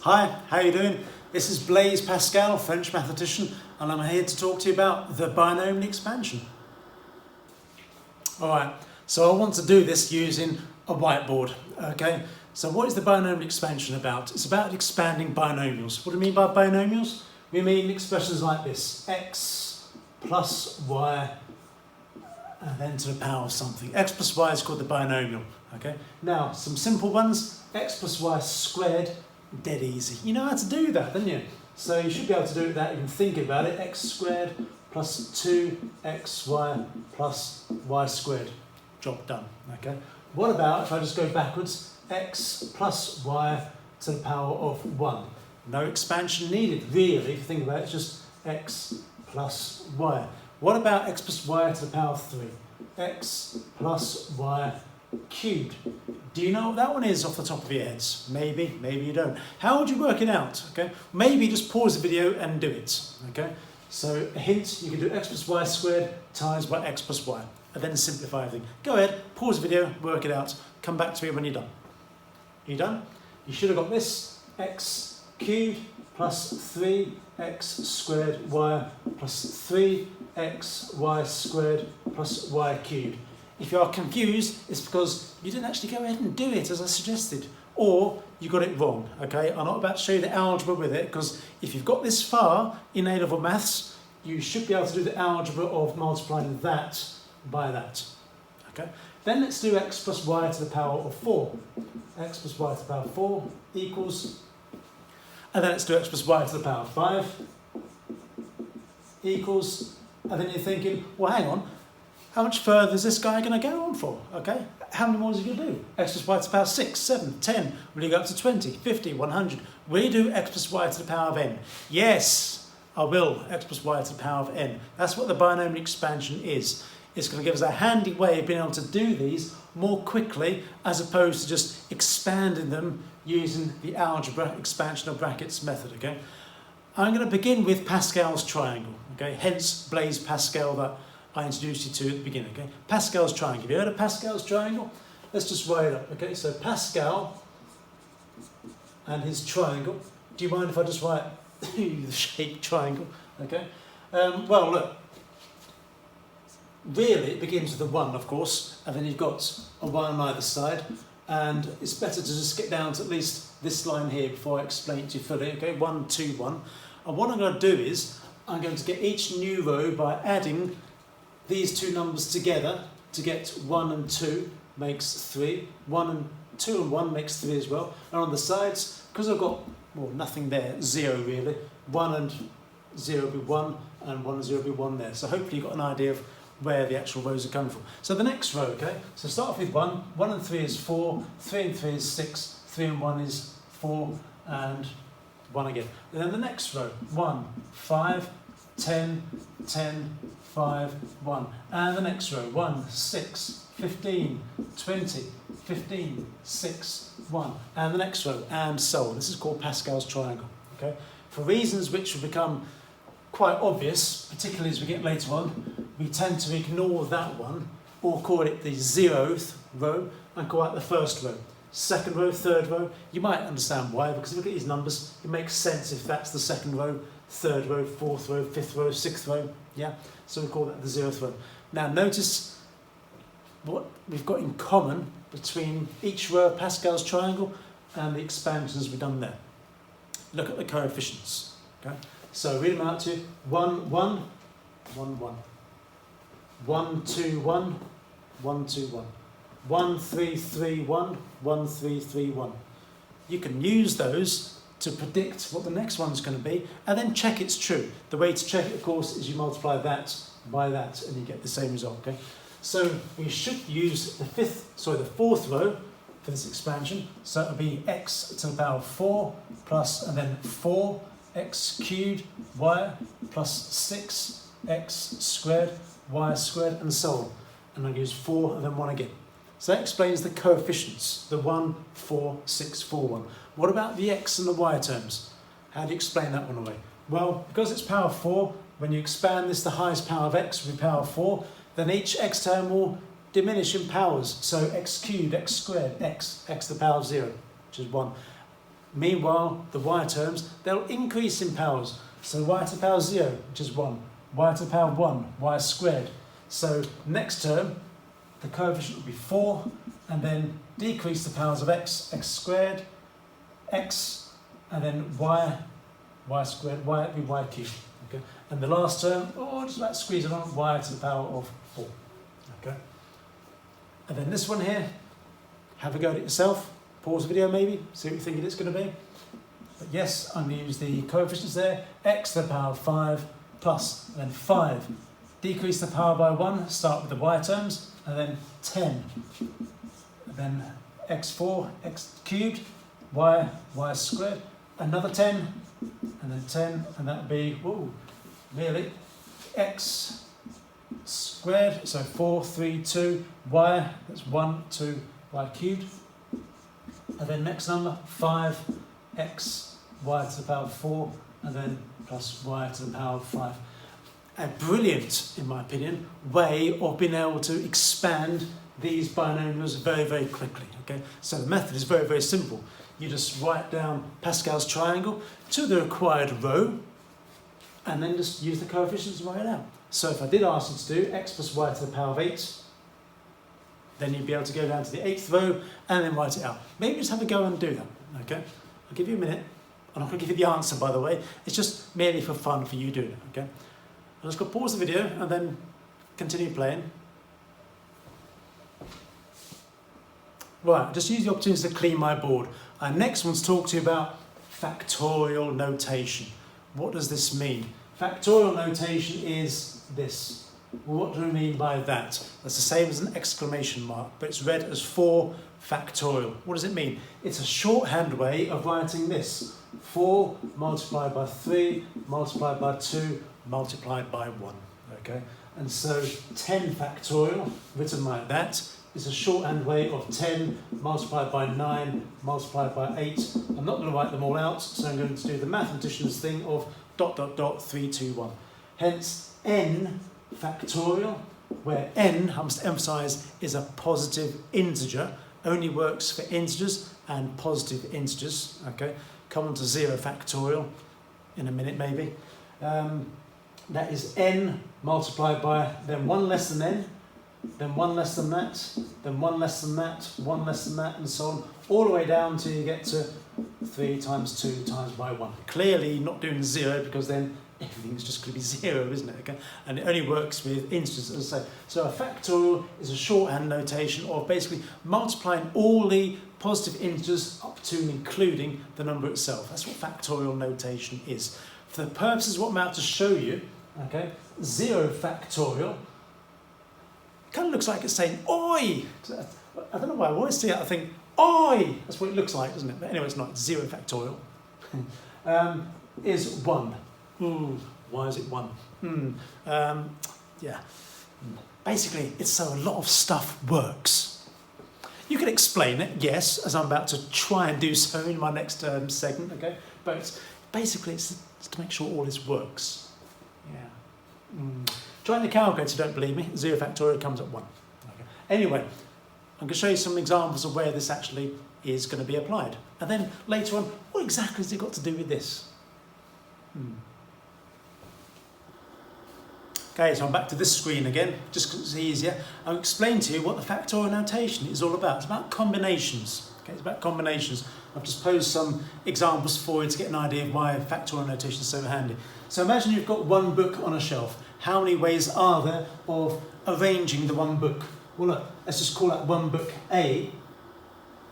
Hi, how you doing? This is Blaise Pascal, French mathematician, and I'm here to talk to you about the binomial expansion. Alright, so I want to do this using a whiteboard, okay? So what is the binomial expansion about? It's about expanding binomials. What do we mean by binomials? We mean expressions like this: x plus y and then to the power of something. X plus y is called the binomial, okay? Now, some simple ones: x plus y squared, dead easy. You know how to do that, don't you? So you should be able to do it without even thinking about it. X squared plus 2xy plus y squared. Job done, okay? What about if I just go backwards? X plus y to the power of 1. No expansion needed, really, if you think about it. It's just x plus y. What about x plus y to the power of 3? X plus y cubed. Do you know what that one is off the top of your heads? Maybe, maybe you don't. How would you work it out? Okay, maybe just pause the video and do it. Okay, so a hint: you can do x plus y squared times by x plus y, and then simplify everything. Go ahead, pause the video, work it out. Come back to me when you're done. Are you done? You should have got this: x cubed plus 3x squared y plus 3xy squared plus y cubed. If you are confused, it's because you didn't actually go ahead and do it as I suggested, or you got it wrong, okay? I'm not about to show you the algebra with it, because if you've got this far in A-level maths, you should be able to do the algebra of multiplying that by that, okay? Then let's do x plus y to the power of 4. X plus y to the power of 4 equals, and then let's do x plus y to the power of 5 equals, and then you're thinking, well, hang on, how much further is this guy going to go on for? Okay, how many more is he going to do? X plus y to the power of 6, 7, 10. Will he go up to 20, 50, 100? Will he do x plus y to the power of n? Yes, I will. X plus y to the power of n. That's what the binomial expansion is. It's going to give us a handy way of being able to do these more quickly, as opposed to just expanding them using the algebra expansion of brackets method. Okay, I'm going to begin with Pascal's triangle. Okay, hence Blaise Pascal that I introduced you to at the beginning, okay? Pascal's triangle. Have you heard of Pascal's triangle? Let's just write it up, okay? So Pascal and his triangle. Do you mind if I just write the shape triangle, okay? Well, look, really it begins with a 1, of course, and then you've got a 1 on either side, and it's better to just get down to at least this line here before I explain it to you fully, okay? 1, 2, 1. And what I'm going to do is I'm going to get each new row by adding these two numbers together to get 1 and 2 makes 3. 1 and 2 and 1 makes 3 as well. And on the sides, because I've got, well, nothing there, 0 really, 1 and 0 will be 1, and 1 and 0 will be 1 there. So hopefully you've got an idea of where the actual rows are coming from. So the next row, okay, so start off with 1. 1 and 3 is 4, 3 and 3 is 6, 3 and 1 is 4, and 1 again. And then the next row, 1, 5, 10, 10, 5, 1. And the next row, 1, 6, 15, 20, 15, 6, 1. And the next row, and so on. This is called Pascal's triangle. Okay? For reasons which will become quite obvious, particularly as we get later on, we tend to ignore that one, or call it the 0th row, and call it the first row. Second row, third row. You might understand why, because if you look at these numbers, it makes sense if that's the second row, third row, fourth row, fifth row, sixth row, yeah? So we call that the 0th row. Now notice what we've got in common between each row of Pascal's triangle and the expansions we've done there. Look at the coefficients, okay? So read them out to you. 1, 1, 1, 1. 1, 2, 1, 1, 2, 1. 1, 3, 3, 1, 1, 3, 3, 1. You can use those to predict what the next one's going to be, and then check it's true. The way to check it, of course, is you multiply that by that, and you get the same result. Okay. So we should use the fourth row for this expansion. So it'll be x to the power of 4 plus, and then 4x cubed y plus 6x squared y squared, and so on. And I'll use 4 and then 1 again. So that explains the coefficients, the 1, 4, 6, 4, 1. What about the x and the y terms? How do you explain that one away? Well, because it's power 4, when you expand this, the highest power of x will be power 4, then each x term will diminish in powers. So x cubed, x squared, x to the power of 0, which is 1. Meanwhile, the y terms, they'll increase in powers. So y to the power 0, which is 1. Y to the power 1, y squared. So next term, the coefficient will be 4, and then decrease the powers of x, x squared, x, and then y squared, y will be y cubed. Okay? And the last term, just about squeeze it on, y to the power of 4. Okay? And then this one here, have a go at it yourself. Pause the video maybe, see what you're thinking it's going to be. But yes, I'm going to use the coefficients there. X to the power of 5 plus, and then 5. Decrease the power by 1, start with the y terms, and then 10. And then x4, x cubed, y squared, another 10, and then 10, and that would be, really, x squared, so 4, 3, 2, y, that's 1, 2, y cubed. And then next number, 5x, y to the power of 4, and then plus y to the power of 5. A brilliant, in my opinion, way of being able to expand these binomials very, very quickly. Okay, so the method is very, very simple. You just write down Pascal's triangle to the required row, and then just use the coefficients and write it out. So if I did ask you to do x plus y to the power of 8, then you'd be able to go down to the 8th row and then write it out. Maybe just have a go and do that, okay? I'll give you a minute. I'm not going to give you the answer, by the way. It's just merely for fun for you doing it, okay? I'm just going to pause the video and then continue playing. Right, just use the opportunity to clean my board. I next want to talk to you about factorial notation. What does this mean? Factorial notation is this. What do we mean by that? That's the same as an exclamation mark, but it's read as 4 factorial. What does it mean? It's a shorthand way of writing this. 4 multiplied by 3 multiplied by 2 multiplied by 1. Okay? And so 10 factorial, written like that, is a shorthand way of 10 multiplied by 9 multiplied by 8. I'm not going to write them all out, so I'm going to do the mathematician's thing of ... 3, 2, 1. Hence, n factorial, where n, I must emphasise, is a positive integer, only works for integers and positive integers. Okay, come on to 0 factorial in a minute maybe. That is n multiplied by then 1 less than n, then 1 less than that, then 1 less than that, 1 less than that, and so on, all the way down till you get to 3 times 2 times by 1. Clearly not doing 0 because then everything's just going to be 0, isn't it? Okay, and it only works with integers, as I say. So a factorial is a shorthand notation of basically multiplying all the positive integers up to and including the number itself. That's what factorial notation is. For the purposes of what I'm about to show you, okay, 0 factorial kind of looks like it's saying oi. I don't know why I always see that. I think oi. That's what it looks like, doesn't it? But anyway, it's not. It's 0 factorial. Is 1. Why is it 1? Yeah. Basically, it's so a lot of stuff works. You can explain it, yes, as I'm about to try and do so in my next segment, okay? But basically, it's to make sure all this works. Yeah. Try the calculator, don't believe me. 0 factorial comes at 1. Okay. Anyway, I'm going to show you some examples of where this actually is going to be applied. And then later on, what exactly has it got to do with this? Okay, so I'm back to this screen again, just because it's easier. I'll explain to you what the factorial notation is all about. It's about combinations. Okay, it's about combinations. I've just posed some examples for you to get an idea of why factorial notation is so handy. So imagine you've got one book on a shelf. How many ways are there of arranging the one book? Well, look, let's just call that one book A.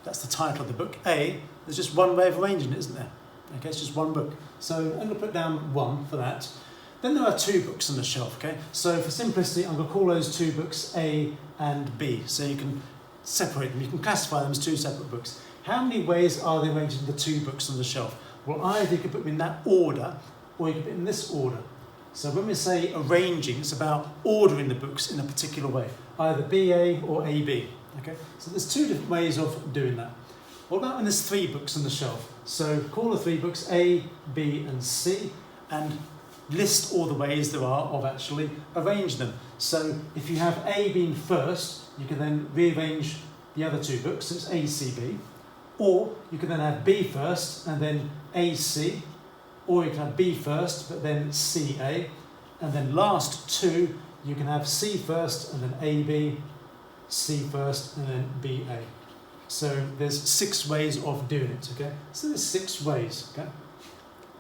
That's the title of the book, A. There's just one way of arranging it, isn't there? Okay, it's just one book. So I'm going to put down 1 for that. Then there are 2 books on the shelf, okay? So for simplicity, I'm going to call those 2 books A and B. So you can separate them, you can classify them as 2 separate books. How many ways are they arranging the 2 books on the shelf? Well, either you could put them in that order, or you could put them in this order. So when we say arranging, it's about ordering the books in a particular way, either BA or AB, okay? So there's 2 different ways of doing that. What about when there's 3 books on the shelf? So call the 3 books A, B and C, and list all the ways there are of actually arranging them. So if you have A being first, you can then rearrange the other 2 books, so it's A, C, B. Or you can then have B first and then AC, or you can have B first but then CA, and then last two you can have C first and then AB, C first and then BA. So there's 6 ways of doing it, okay? So there's 6 ways, okay?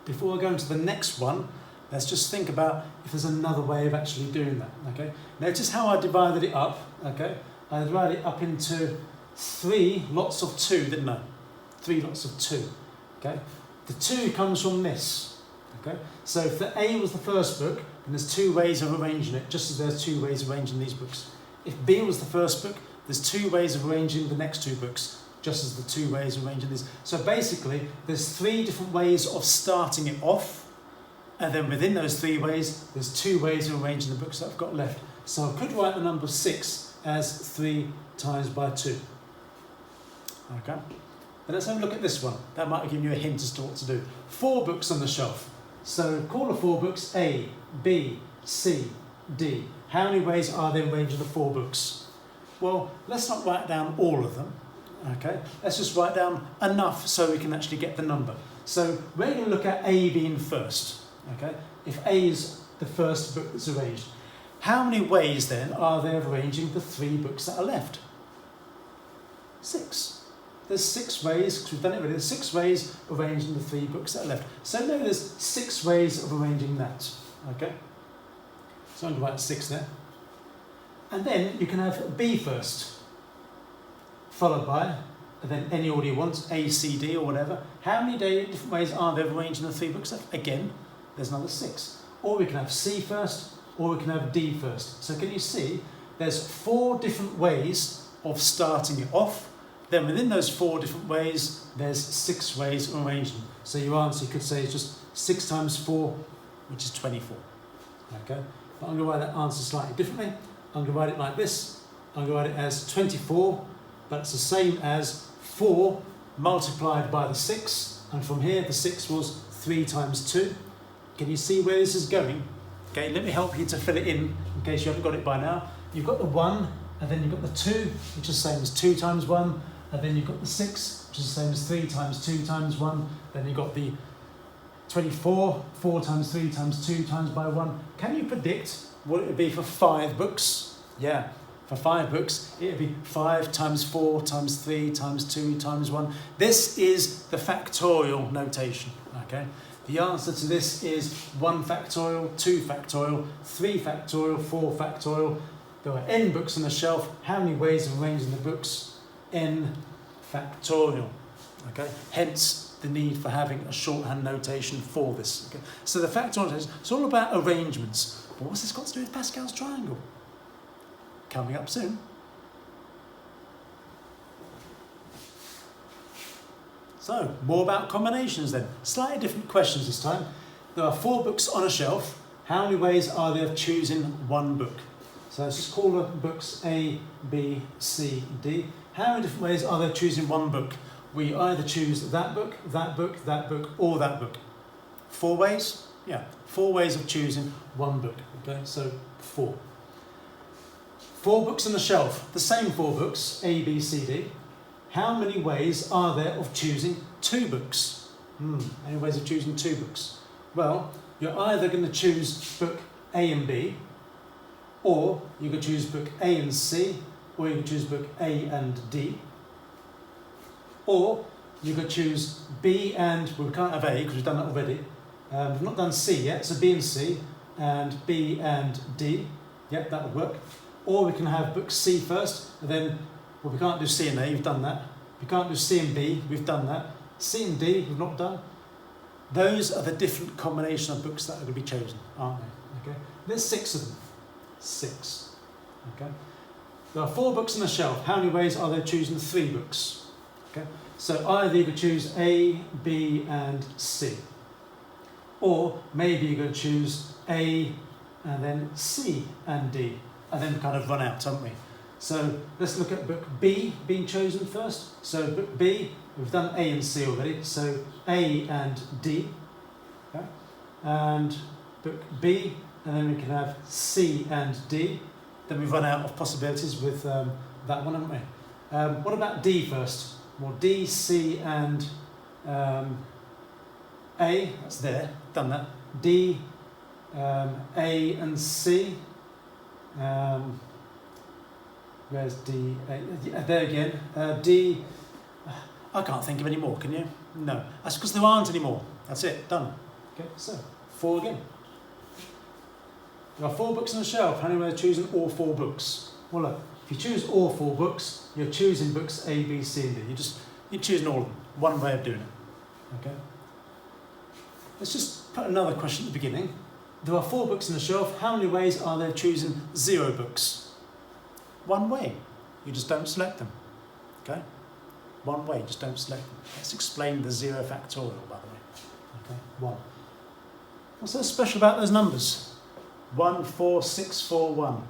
Before I go into the next one, let's just think about if there's another way of actually doing that, okay? Notice how I divided it up, okay? I divided it up into 3 lots of 2, didn't I? 3 lots of 2, okay? The 2 comes from this, okay? So if the A was the first book, then there's 2 ways of arranging it, just as there's 2 ways of arranging these books. If B was the first book, there's 2 ways of arranging the next 2 books, just as the 2 ways of arranging these. So basically, there's 3 different ways of starting it off, and then within those 3 ways, there's 2 ways of arranging the books that I've got left. So I could write the number 6 as 3 times by 2. Okay? But let's have a look at this one. That might have given you a hint as to what to do. 4 books on the shelf. So call the 4 books A, B, C, D. How many ways are there arranging the 4 books? Well, let's not write down all of them. Okay? Let's just write down enough so we can actually get the number. So we're going to look at A being first. Okay? If A is the first book that's arranged. How many ways then are there of arranging the 3 books that are left? 6. There's 6 ways, because we've done it already, there's 6 ways of arranging the 3 books that are left. So no, there's 6 ways of arranging that. Okay? So I'm going to write 6 there. And then you can have B first, followed by, and then any order you want, A, C, D or whatever. How many different ways are there of arranging the 3 books left? Again, there's another 6. Or we can have C first, or we can have D first. So can you see, there's 4 different ways of starting it off. Then within those 4 different ways, there's 6 ways of arranging them. So your answer, you could say, is just 6 times 4, which is 24. Okay? But I'm going to write that answer slightly differently. I'm going to write it like this. I'm going to write it as 24, but it's the same as 4 multiplied by the 6. And from here, the 6 was 3 times 2. Can you see where this is going? Okay, let me help you to fill it in case you haven't got it by now. You've got the 1, and then you've got the 2, which is the same as 2 times 1. And then you've got the 6, which is the same as 3 times 2 times 1. Then you've got the 24, 4 times 3 times 2 times by 1. Can you predict what it would be for 5 books? Yeah, for 5 books, it would be 5 times 4 times 3 times 2 times 1. This is the factorial notation, okay? The answer to this is 1 factorial, 2 factorial, 3 factorial, 4 factorial. There are n books on the shelf. How many ways of arranging the books? N factorial, okay? Hence the need for having a shorthand notation for this. Okay? So the factorial notation, it's all about arrangements. But what's this got to do with Pascal's triangle? Coming up soon. So, more about combinations then. Slightly different questions this time. There are 4 books on a shelf. How many ways are there of choosing 1 book? So let's just call the books A, B, C, D. How many different ways are there of choosing 1 book? We either choose that book, that book, that book, or that book. 4 ways? Yeah, 4 ways of choosing 1 book. Okay, so 4. 4 books on the shelf, the same 4 books, A, B, C, D. How many ways are there of choosing 2 books? Any ways of choosing 2 books? Well, you're either going to choose book A and B, or you could choose book A and C, or you could choose book A and D, or you could choose B and, well, we can't have A because we've done that already. We've not done C yet, so B and C, and B and D. Yep, that would work. Or we can have book C first, and then, well, we can't do C and A, we've done that. We can't do C and B, we've done that. C and D, we've not done. Those are the different combination of books that are going to be chosen, aren't they? Okay. There's 6 of them. 6. Okay. There are 4 books on the shelf. How many ways are there choosing 3 books? Okay. So either you could choose A, B, and C. Or maybe you could choose A and then C and D. And then kind of run out, haven't we? So let's look at book B being chosen first. So book B, we've done A and C already. So A and D. Okay. And book B, and then we can have C and D. Then we've run out of possibilities with that one, haven't we? What about D first? more D, C, and A. That's there. Done that. D, A, and C. Where's D? There again. D. I can't think of any more. Can you? No. That's because there aren't any more. That's it. Done. Okay. So 4 again. There are 4 books on the shelf. How many are choosing all 4 books? Well, look. If you choose all 4 books, you're choosing books A, B, C, and D. You're choosing all of them. One way of doing it. Okay. Let's just put another question at the beginning. There are 4 books on the shelf. How many ways are there choosing 0 books? One way. You just don't select them. Okay? One way, just don't select them. Let's explain the 0 factorial, by the way. Okay, 1. What's so special about those numbers? 1, 4, 6, 4, 1.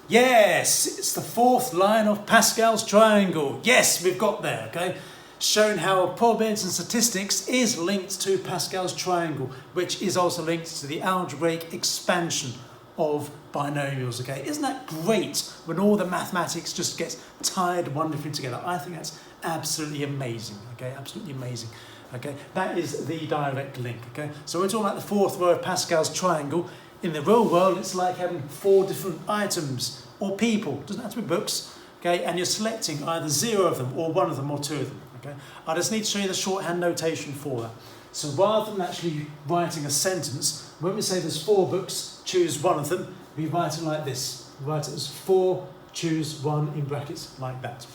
Yes, it's the 4th line of Pascal's triangle. Yes, we've got there, okay? Showing how probability and statistics is linked to Pascal's triangle, which is also linked to the algebraic expansion of binomials, okay? Isn't that great when all the mathematics just gets tied wonderfully together? I think that's absolutely amazing, okay? Absolutely amazing, okay? That is the direct link, okay? So we're talking about the 4th row of Pascal's triangle. In the real world, it's like having 4 different items or people. It doesn't have to be books, okay? And you're selecting either 0 of them or 1 of them or 2 of them, okay? I just need to show you the shorthand notation for that. So rather than actually writing a sentence, when we say there's 4 books, choose 1 of them, we write it like this. We write it as 4, choose 1 in brackets like that,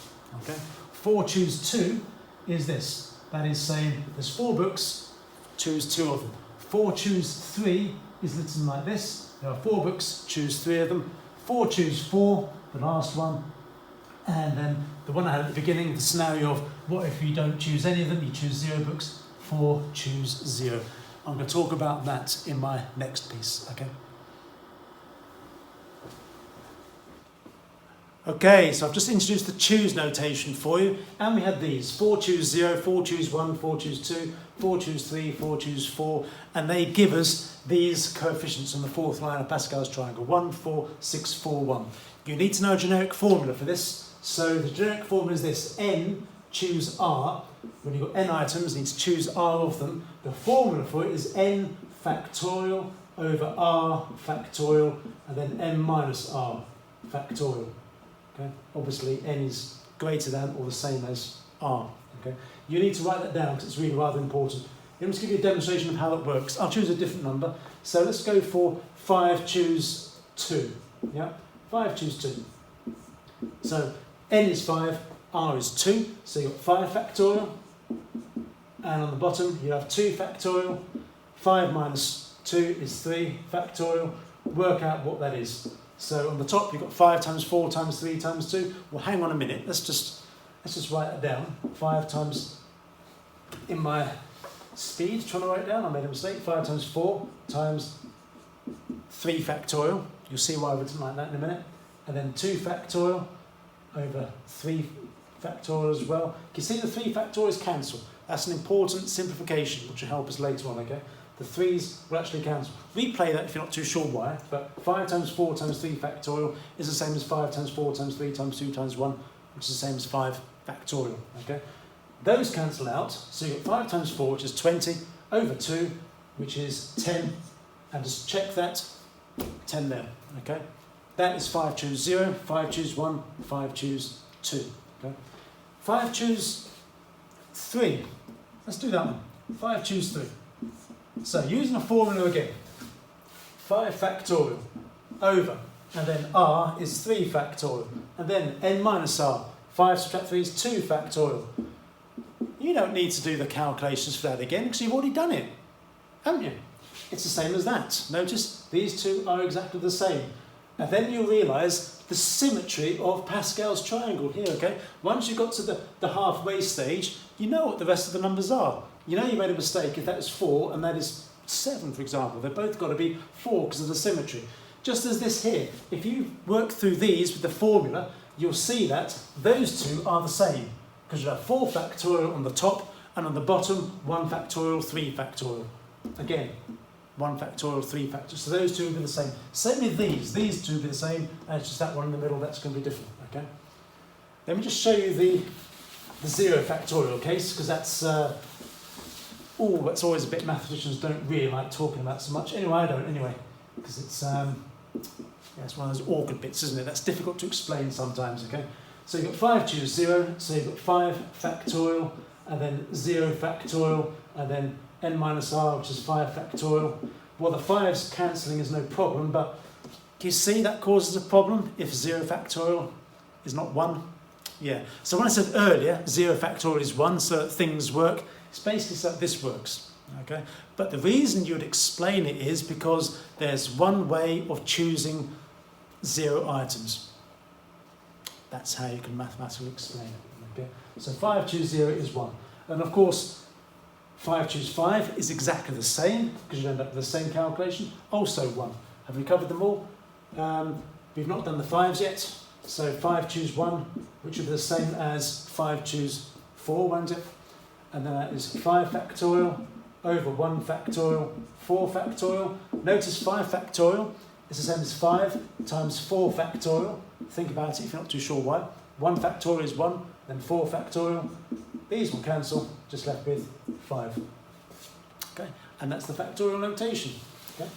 okay? 4, choose 2 is this. That is saying there's 4 books, choose 2 of them. 4, choose 3 is written like this. There are 4 books, choose 3 of them. 4, choose 4, the last one. And then the one I had at the beginning, the scenario of what if you don't choose any of them, you choose 0 books. 4, choose 0. I'm going to talk about that in my next piece, okay? Okay, so I've just introduced the choose notation for you, and we had these 4, choose 0, 4, choose 1, 4, choose 2, 4, choose 3, 4, choose 4, and they give us these coefficients on the 4th line of Pascal's triangle, 1, 4, 6, 4, 1. You need to know a generic formula for this, so the generic formula is this, n, choose r. When you've got n items, you need to choose r of them. The formula for it is n factorial over r factorial, and then n minus r factorial. Okay? Obviously, n is greater than or the same as r. Okay? You need to write that down because it's really rather important. Let me just give you a demonstration of how it works. I'll choose a different number. So let's go for 5, choose 2. Yeah? 5, choose 2. So n is 5, r is 2. So you've got 5 factorial. And on the bottom, you have 2 factorial. 5 minus 2 is 3 factorial. Work out what that is. So on the top, you've got 5 times 4 times 3 times 2. Well, hang on a minute. Let's just write that down. 5 times, in my speed, trying to write it down, I made a mistake. 5 times 4 times 3 factorial. You'll see why I've written like that in a minute. And then 2 factorial over 3 factorial as well. You can see the 3 factorials cancel. That's an important simplification, which will help us later on, okay? The 3's will actually cancel. Replay that if you're not too sure why, but 5 times 4 times 3 factorial is the same as 5 times 4 times 3 times 2 times 1, which is the same as 5 factorial, okay? Those cancel out, so you've got 5 times 4, which is 20, over 2, which is 10, and just check that, 10 there, okay? That is 5 choose 0, 5 choose 1, 5 choose 2, okay? 5 choose 3, let's do that one, 5 choose 3. So using a formula again, 5 factorial over, and then r is 3 factorial, and then n minus r, 5 subtract 3 is 2 factorial. You don't need to do the calculations for that again because you've already done it, haven't you? It's the same as that. Notice these two are exactly the same. And then you'll realise the symmetry of Pascal's triangle here, okay? Once you got to the halfway stage, you know what the rest of the numbers are. You know you made a mistake if that is 4 and that is 7, for example. They've both got to be 4 because of the symmetry. Just as this here, if you work through these with the formula, you'll see that those two are the same. Because you have 4 factorial on the top and on the bottom 1 factorial, 3 factorial. Again, 1 factorial, 3 factorial. So those two will be the same. Same with these two will be the same, and it's just that one in the middle that's going to be different. Okay. Let me just show you the the 0 factorial case, because that's always a bit mathematicians don't really like talking about so much. Anyway, I don't anyway, because it's one of those awkward bits, isn't it? That's difficult to explain sometimes, okay? So you've got 5 choose 0, so you've got 5 factorial, and then 0 factorial, and then n minus r, which is 5 factorial. Well, the 5's cancelling is no problem, but can you see that causes a problem if 0 factorial is not 1? Yeah, so when I said earlier 0 factorial is 1, so that things work, it's basically so that this works, okay? But the reason you would explain it is because there's one way of choosing 0 items. That's how you can mathematically explain it, okay? So 5 choose 0 is 1. And of course, 5 choose 5 is exactly the same, because you end up with the same calculation, also 1. Have we covered them all? We've not done the 5s yet. So 5 choose 1, which will be the same as 5 choose 4, won't it? And then that is 5 factorial over 1 factorial, 4 factorial. Notice 5 factorial is the same as 5 times 4 factorial. Think about it if you're not too sure why. 1 factorial is 1, then 4 factorial. These will cancel, just left with 5. Okay, and that's the factorial notation. Okay.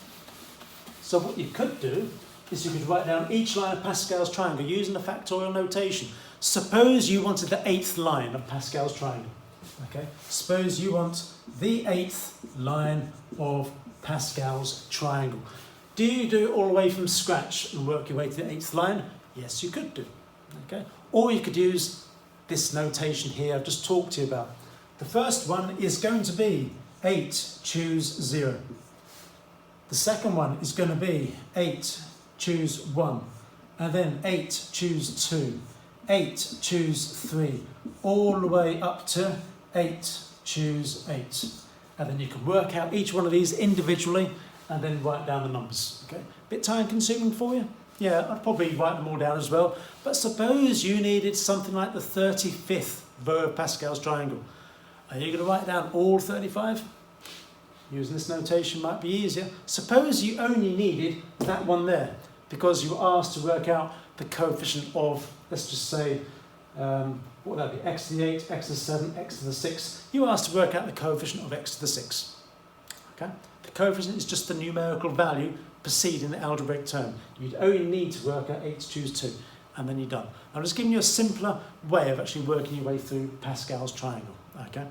So what you could do is you could write down each line of Pascal's triangle using the factorial notation. Suppose you wanted the 8th line of Pascal's triangle. Okay, suppose you want the 8th line of Pascal's triangle. Do you do it all the way from scratch and work your way to the 8th line? Yes, you could do. Okay, or you could use this notation here I've just talked to you about. The first one is going to be 8 choose 0. The second one is going to be 8 choose 1, and then 8 choose 2, 8 choose 3, all the way up to 8 choose 8. And then you can work out each one of these individually and then write down the numbers. Okay, bit time consuming for you? Yeah, I'd probably write them all down as well. But suppose you needed something like the 35th row of Pascal's triangle. Are you going to write down all 35? Using this notation might be easier. Suppose you only needed that one there because you were asked to work out the coefficient of, let's just say, what would that be? X to the 8, x to the 7, x to the 6. You were asked to work out the coefficient of x to the 6. Okay? The coefficient is just the numerical value preceding the algebraic term. You'd only need to work out 8 to choose 2, and then you're done. I'm just giving you a simpler way of actually working your way through Pascal's triangle. Okay?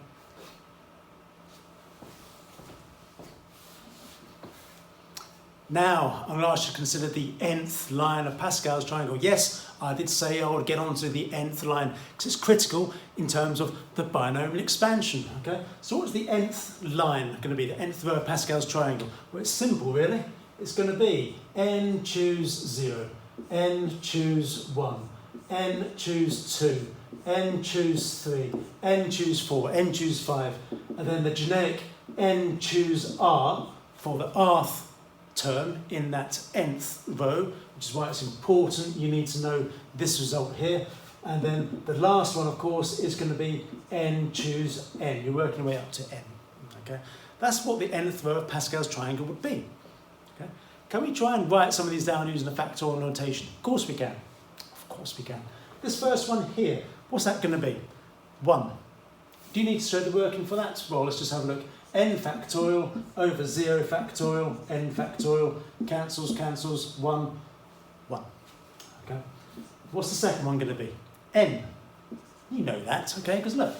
Now, I'm going to ask you to consider the nth line of Pascal's triangle. Yes, I did say I would get on to the nth line because it's critical in terms of the binomial expansion. Okay, so what's the nth line going to be, the nth row of Pascal's triangle? Well, it's simple, really. It's going to be n choose 0, n choose 1, n choose 2, n choose 3, n choose 4, n choose 5, and then the generic n choose r for the rth term in that nth row, which is why it's important you need to know this result here. And then the last one, of course, is going to be n choose n. You're working your way up to n. Okay, that's what the nth row of Pascal's triangle would be. Okay, can we try and write some of these down using the factorial notation? Of course we can. Of course we can. This first one here, what's that going to be? 1. Do you need to show the working for that? Well, let's just have a look. N factorial over 0 factorial, n factorial, cancels, 1, 1. Okay. What's the second one going to be? N. You know that, okay, because look,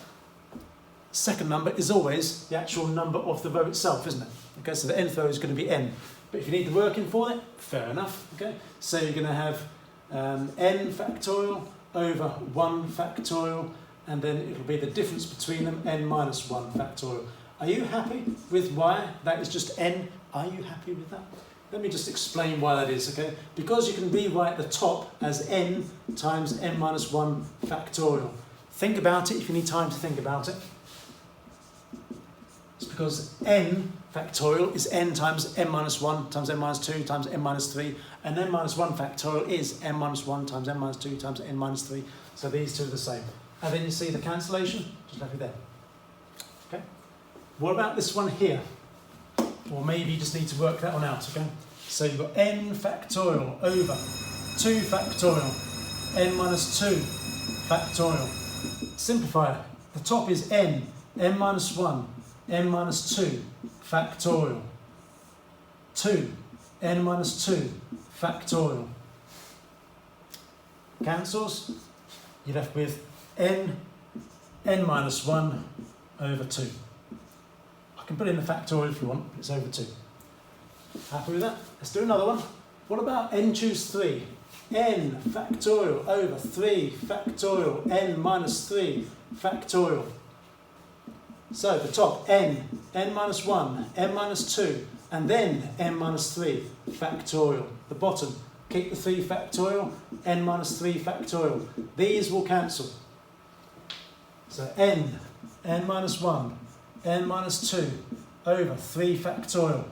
second number is always the actual number of the row itself, isn't it? Okay, so the nth row is going to be n. But if you need the working for it, fair enough, okay? So you're going to have n factorial over 1 factorial, and then it'll be the difference between them, n minus 1 factorial. Are you happy with why that is just n? Are you happy with that? Let me just explain why that is, okay? Because you can rewrite the top as n times n minus 1 factorial. Think about it if you need time to think about it. It's because n factorial is n times n minus 1 times n minus 2 times n minus 3, and n minus 1 factorial is n minus 1 times n minus 2 times n minus 3. So these two are the same. And then you see the cancellation, just left it there. Okay? What about this one here? Or maybe you just need to work that one out, okay? So you've got n factorial over 2 factorial, n minus 2 factorial. simplify it. The top is n minus 1, n minus 2, factorial. 2, n minus 2, factorial. Cancels, you're left with n minus 1 over 2. I can put in the factorial if you want, it's over 2. Happy with that? Let's do another one. What about n choose 3? N factorial over 3 factorial, n minus 3 factorial. So the top, n minus 1, n minus 2, and then n minus 3 factorial. The bottom, keep the 3 factorial, n minus 3 factorial. These will cancel. So n minus 1, n minus 2 over 3 factorial.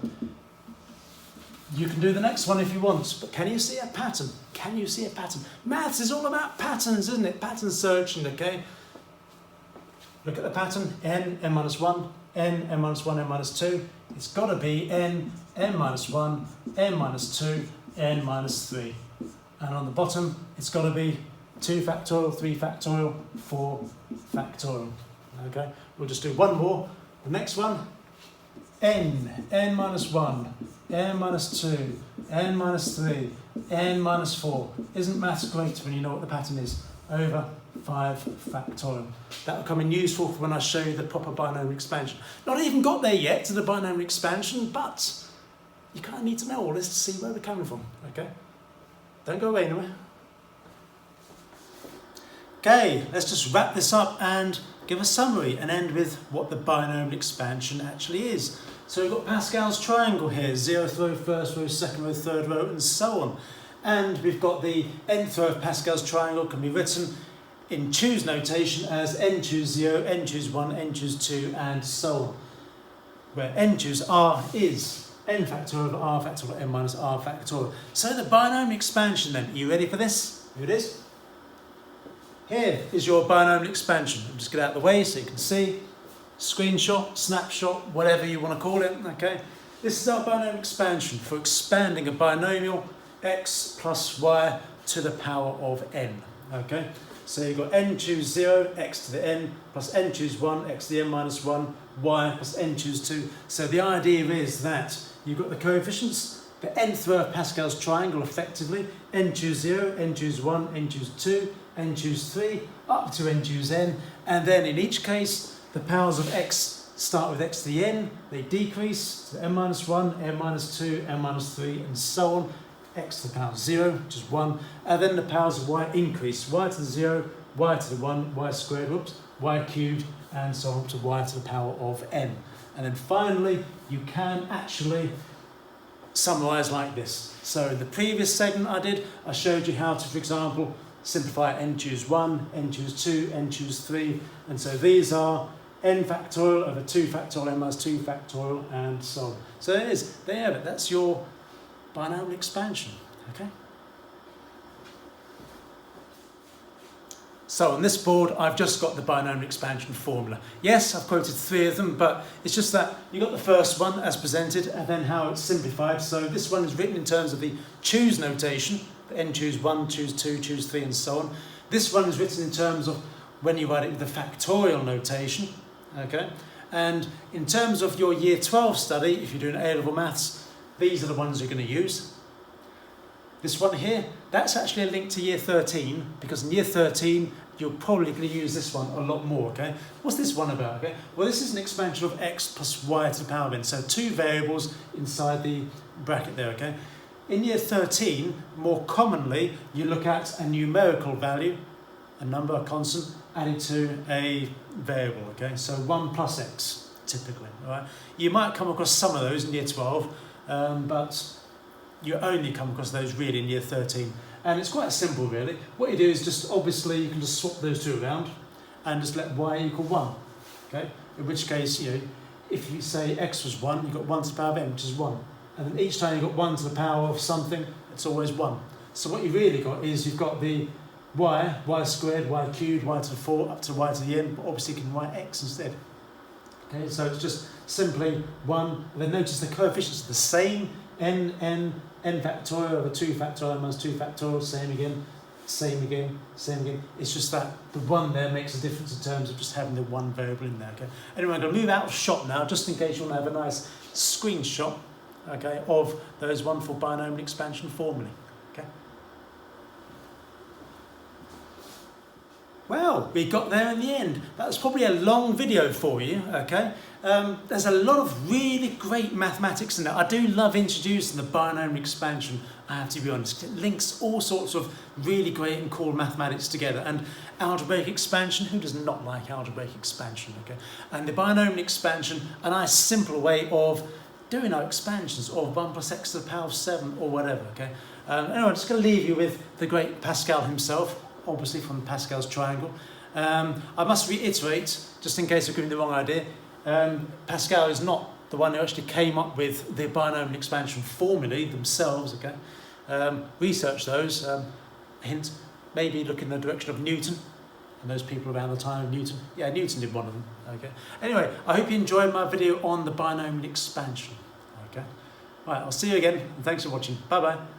You can do the next one if you want, but can you see a pattern? Can you see a pattern? Maths is all about patterns, isn't it? Pattern searching, okay? Look at the pattern, n minus 1, n minus 1, n minus 2. It's got to be n minus 1, n minus 2, n minus 3. And on the bottom, it's got to be 2 factorial, 3 factorial, 4 factorial. Okay, we'll just do one more. The next one, n minus 1, n minus 2, n minus 3, n minus 4. Isn't maths great when you know what the pattern is? Over 5 factorial. That will come in useful for when I show you the proper binomial expansion. Not even got there yet to the binomial expansion, but you kind of need to know all this to see where we're coming from. Okay? Don't go away anywhere. Okay, let's just wrap this up and give a summary and end with what the binomial expansion actually is. So we've got Pascal's triangle here, 0th row, 1st row, 2nd row, 3rd row, and so on. And we've got the nth row of Pascal's triangle can be written in choose notation as n choose 0, n choose 1, n choose 2, and so on. Where n choose r is n factorial of r factorial, n minus r factorial. So the binomial expansion then, are you ready for this? Here it is. Here is your binomial expansion. I'll just get out of the way so you can see. Screenshot, snapshot, whatever you want to call it. Okay. This is our binomial expansion for expanding a binomial x plus y to the power of n. Okay. So you've got n choose 0, x to the n, plus n choose 1, x to the n minus 1, y plus n choose 2. So the idea is that you've got the coefficients, the nth row of Pascal's triangle effectively, n choose 0, n choose 1, n choose 2, n choose 3, up to n choose n, and then in each case the powers of x start with x to the n, they decrease to n minus 1, n minus 2, n minus 3, and so on, x to the power of 0, which is 1, and then the powers of y increase, y to the 0, y to the 1, y squared, whoops, y cubed, and so on to y to the power of n. And then finally, you can actually summarise like this. So in the previous segment I showed you how to, for example, simplify n choose 1, n choose 2, n choose 3, and so these are n factorial over 2 factorial, n minus 2 factorial, and so on. So there it is, there you have it, that's your binomial expansion, okay? So on this board, I've just got the binomial expansion formula. Yes, I've quoted 3 of them, but it's just that you got the first one as presented and then how it's simplified. So this one is written in terms of the choose notation, n choose 1, choose 2, choose 3, and so on. This one is written in terms of when you write it with the factorial notation, okay? And in terms of your year 12 study, if you're doing A-level maths, these are the ones you're going to use. This one here, that's actually a link to year 13, because in year 13, you're probably going to use this one a lot more, okay? What's this one about, okay? Well, this is an expansion of x plus y to the power of n, so 2 variables inside the bracket there, okay? In year 13, more commonly, you look at a numerical value, a number, a constant, added to a variable, okay? So 1 plus x, typically, all right? You might come across some of those in year 12, but you only come across those really in year 13. And it's quite simple, really. What you do is just, obviously, you can just swap those 2 around and just let y equal 1, okay? In which case, you know, if you say x was 1, you've got 1 to the power of n, which is 1. And then each time you've got 1 to the power of something, it's always 1. So what you really got is you've got the y squared, y cubed, y to the 4, up to y to the n, but obviously you can write x instead. Okay, so it's just simply 1, and then notice the coefficients are the same, n factorial over 2 factorial minus 2 factorial, same again, same again, same again. It's just that the one there makes a difference in terms of just having the one variable in there. Okay. Anyway, I'm going to move out of shot now, just in case you want to have a nice screenshot, okay, of those wonderful binomial expansion formulae. Okay. Well, we got there in the end. That was probably a long video for you, okay? There's a lot of really great mathematics in there. I do love introducing the binomial expansion, I have to be honest. It links all sorts of really great and cool mathematics together. And algebraic expansion, who does not like algebraic expansion, okay? And the binomial expansion, a nice simple way of doing our expansions of 1 plus x to the power of 7 or whatever, okay? Anyway, I'm just going to leave you with the great Pascal himself, obviously from Pascal's triangle. I must reiterate, just in case I've given the wrong idea, Pascal is not the one who actually came up with the binomial expansion formulae themselves, okay? Research those, hint, maybe look in the direction of Newton, and those people around the time of Newton. Yeah, Newton did one of them, okay? Anyway, I hope you enjoyed my video on the binomial expansion, okay? Right, I'll see you again, and thanks for watching. Bye-bye.